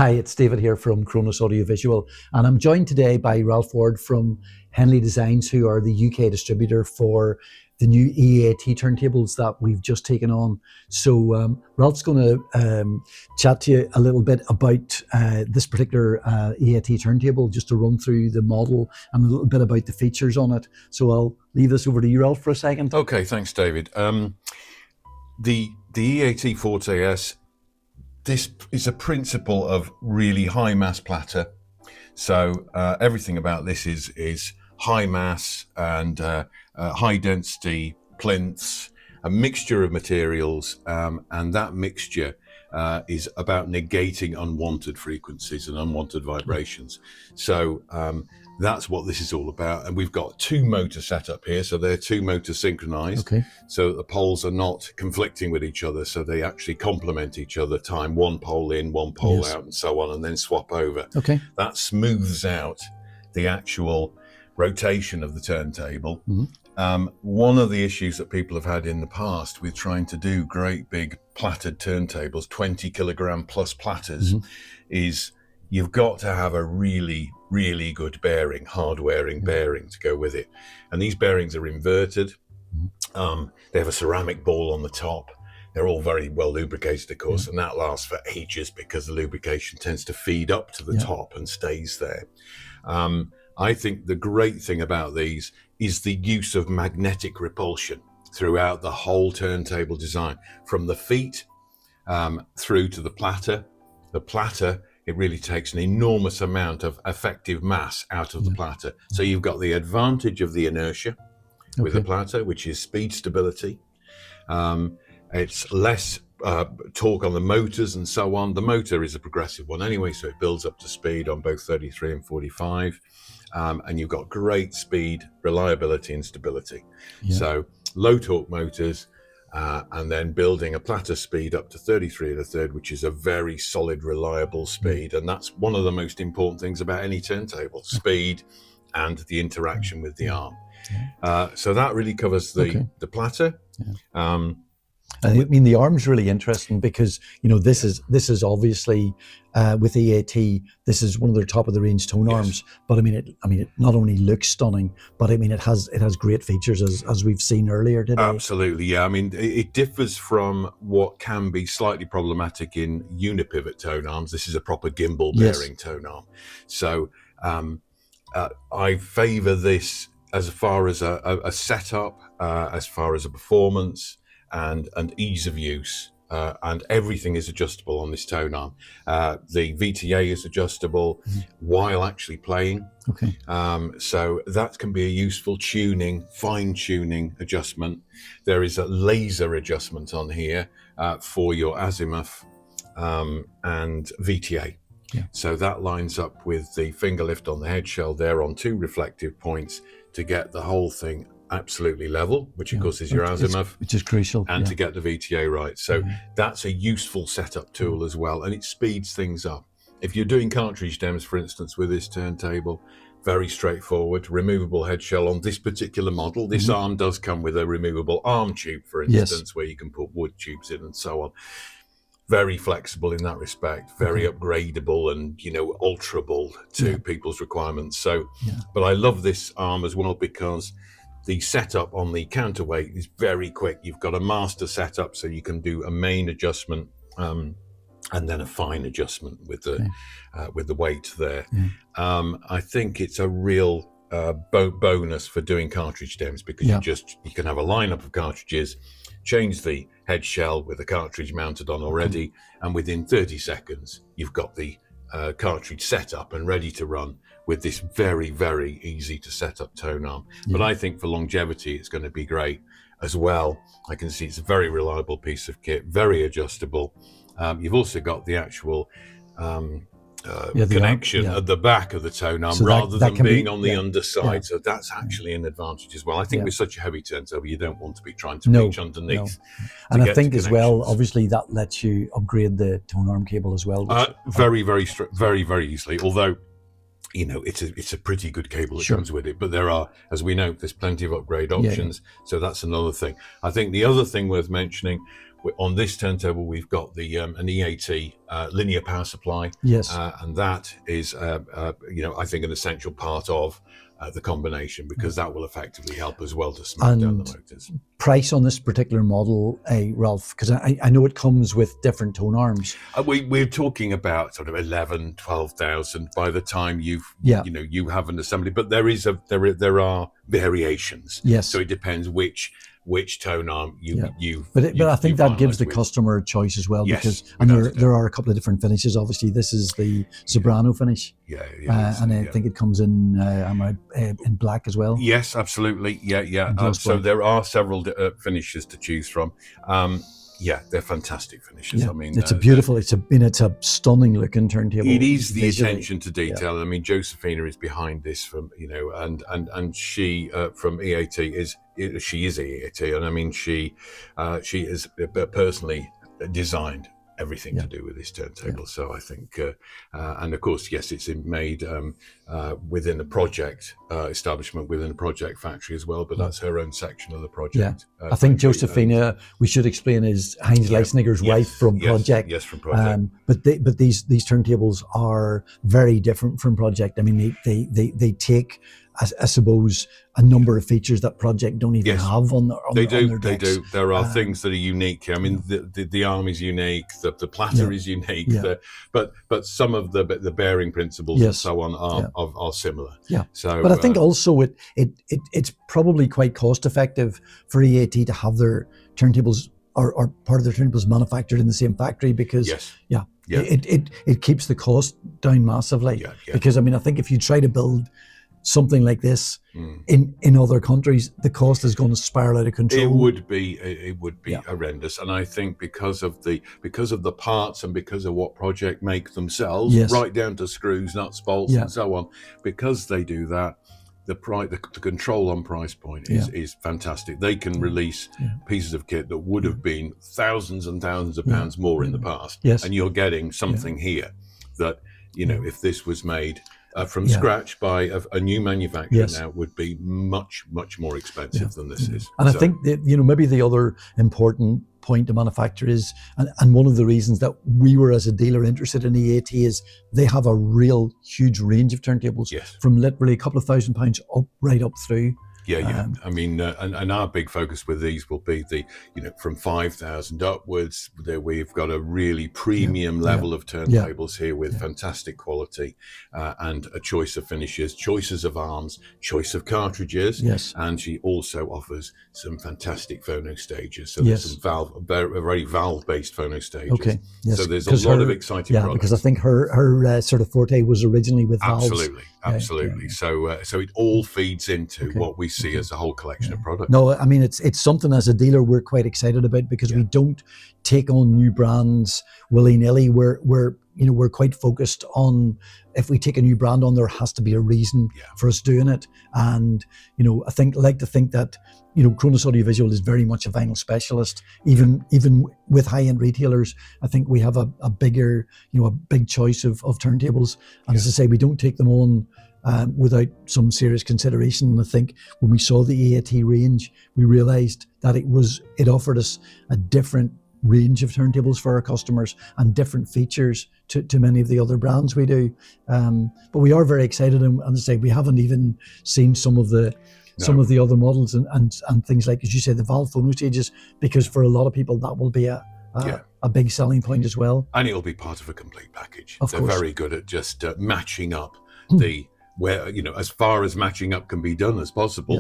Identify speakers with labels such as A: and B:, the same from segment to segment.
A: Hi, it's David here from Kronos Audiovisual, and I'm joined today by Ralph Ward from Henley Designs, who are the UK distributor for the new EAT turntables that we've just taken on. So Ralph's going to chat to you a little bit about this particular EAT turntable, just to run through the model and a little bit about the features on it. So I'll leave this over to you, Ralph, for a second.
B: Okay, thanks, David. The EAT Forte S, this is a principle of really high mass platter. So everything about this is high mass and high density plinths, a mixture of materials, and that mixture is about negating unwanted frequencies and unwanted vibrations. So that's what this is all about. And we've got two motors set up here, so they're two motors synchronized.
A: Okay.
B: So the poles are not conflicting with each other, so they actually complement each other, time one pole in, one pole out, and so on, and then swap over.
A: Okay.
B: That smooths out the actual rotation of the turntable. One of the issues that people have had in the past with trying to do great big platted turntables, 20 kilogram plus platters, is you've got to have a really good bearing, hard wearing bearing to go with it. And these bearings are inverted. They have a ceramic ball on the top. They're all very well lubricated, of course, and that lasts for ages because the lubrication tends to feed up to the top and stays there. I think the great thing about these is the use of magnetic repulsion throughout the whole turntable design, from the feet through to the platter. The platter, it really takes an enormous amount of effective mass out of the platter. So you've got the advantage of the inertia with the platter, which is speed stability. It's less torque on the motors and so on. The motor is a progressive one anyway, so it builds up to speed on both 33 and 45. And you've got great speed, reliability and stability. So low torque motors, and then building a platter speed up to 33 1/3, which is a very solid, reliable speed. And that's one of the most important things about any turntable, speed and the interaction with the arm. So that really covers the platter.
A: I mean, the arm's really interesting because, you know, this is obviously with EAT, this is one of their top of the range tone arms. But I mean, it not only looks stunning, but I mean, it has great features as we've seen earlier today.
B: Absolutely, yeah. I mean, it differs from what can be slightly problematic in unipivot tone arms. This is a proper gimbal bearing tone arm. So I favour this as far as a setup, as far as a performance, and ease of use, and everything is adjustable on this tone arm. The VTA is adjustable while actually playing. So that can be a useful tuning, fine-tuning adjustment. There is a laser adjustment on here for your azimuth and VTA. So that lines up with the finger lift on the head shell there on two reflective points to get the whole thing absolutely level, which of course is your azimuth,
A: which is crucial,
B: and to get the VTA right. So that's a useful setup tool as well, and it speeds things up. If you're doing cartridge stems, for instance, with this turntable, very straightforward, removable head shell on this particular model. This arm does come with a removable arm tube, for instance, where you can put wood tubes in and so on. Very flexible in that respect, very upgradable and, you know, alterable to people's requirements. So, but I love this arm as well because the setup on the counterweight is very quick. You've got a master setup, so you can do a main adjustment and then a fine adjustment with the weight there. I think it's a real bonus for doing cartridge stems because you can have a lineup of cartridges, change the head shell with the cartridge mounted on already, and within 30 seconds you've got the cartridge set up and ready to run with this very easy to set up tone arm. But I think for longevity it's going to be great as well. I can see it's a very reliable piece of kit, very adjustable. You've also got the actual connection at the back of the tone arm, so rather than being on the underside. So that's actually an advantage as well. I think with such a heavy turntable, you don't want to be trying to reach underneath.
A: And I think as well, obviously that lets you upgrade the tone arm cable as well.
B: Very easily. Although, you know, it's a pretty good cable that comes with it. But there are, as we know, there's plenty of upgrade options. So that's another thing. I think the other thing worth mentioning, on this turntable, we've got the an EAT linear power supply.
A: Yes.
B: And that is, I think an essential part of the combination, because that will effectively help as well to smooth down the motors.
A: Price on this particular model, Ralph, because I know it comes with different tone arms.
B: We're talking about sort of 11, 12,000 by the time you have an assembly, but there are variations.
A: Yes.
B: So it depends which tone arm you.
A: But I think that gives the customer a choice as well, because there are a couple of different finishes. Obviously, this is the Sobrano finish. And I think it comes in in black as well.
B: Yes, absolutely. So there are several finishes to choose from. They're fantastic finishes. I mean,
A: it's a beautiful. It's a stunning looking turntable.
B: It is the attention to detail. I mean, Josephina is behind this and she from EAT she is EAT, and I mean she has personally designed everything to do with this turntable. So I think, and of course, yes, it's made within a project establishment, within a project factory as well, but that's her own section of the project.
A: I think Josephina, we should explain, is Heinz Leisniger's wife from Project.
B: Yes, from Project.
A: But these turntables are very different from Project. I mean, they take, I suppose, a number of features that Project don't even have on their decks.
B: They do. There are things that are unique. I mean, the arm is unique. The platter is unique. But some of the bearing principles and so on are similar.
A: Yeah.
B: So,
A: but I think also it's probably quite cost effective for EAT to have their turntables or part of their turntables manufactured in the same factory, because it keeps the cost down massively. Because I mean, I think if you try to build something like this in other countries, the cost is going to spiral out of control.
B: It would be horrendous, and I think because of the parts and because of what Project make themselves, right down to screws, nuts, bolts, and so on, because they do that, the control on price point is fantastic. They can release pieces of kit that would have been thousands and thousands of pounds more in the past, and you're getting something here that, if this was made from scratch by a new manufacturer now, would be much more expensive than this is.
A: And I think that, maybe the other important point to manufacture is, and one of the reasons that we were as a dealer interested in EAT, is they have a real huge range of turntables, from literally a couple of £1,000 up right up through.
B: I mean, and our big focus with these will be from 5,000 upwards. We've got a really premium level of turntables here with fantastic quality and a choice of finishes, choices of arms, choice of cartridges. And she also offers some fantastic phono stages. So there's some very valve-based phono stages. So there's a lot of exciting products.
A: Because I think her sort of forte was originally with valves.
B: Absolutely. So it all feeds into what we see as a whole collection of products.
A: No, I mean, it's something as a dealer we're quite excited about, because we don't take on new brands willy-nilly. We're quite focused on, if we take a new brand on, there has to be a reason for us doing it. And I like to think that Kronos Audiovisual is very much a vinyl specialist. Even with high-end retailers, I think we have a bigger, a big choice of turntables. And as I say, we don't take them on without some serious consideration. And I think when we saw the EAT range, we realized that it offered us a different range of turntables for our customers and different features to many of the other brands we do. But we are very excited, and as I say, we haven't even seen some of the other models and things like, as you say, the valve phono stages, because for a lot of people that will be a big selling point as well.
B: And it'll be part of a complete package.
A: They're
B: very good at just matching up as far as matching up can be done as possible,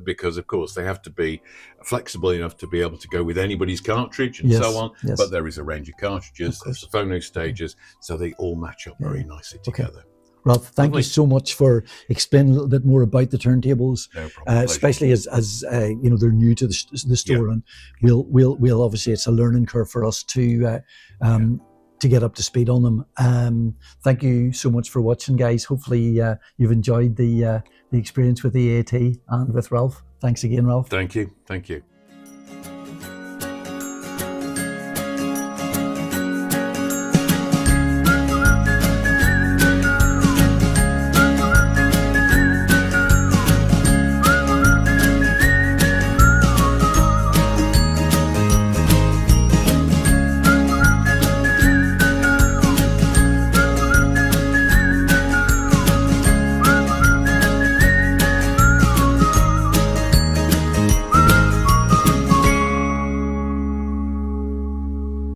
B: because of course they have to be flexible enough to be able to go with anybody's cartridge and so on. But there is a range of cartridges, there's the phono stages, so they all match up very nicely together.
A: Ralph, thank you so much for explaining a little bit more about the turntables,
B: no problem,
A: especially as they're new to the store, and we'll obviously, it's a learning curve for us to get up to speed on them. Thank you so much for watching, guys. Hopefully you've enjoyed the experience with EAT and with Ralph. Thanks again, Ralph.
B: Thank you.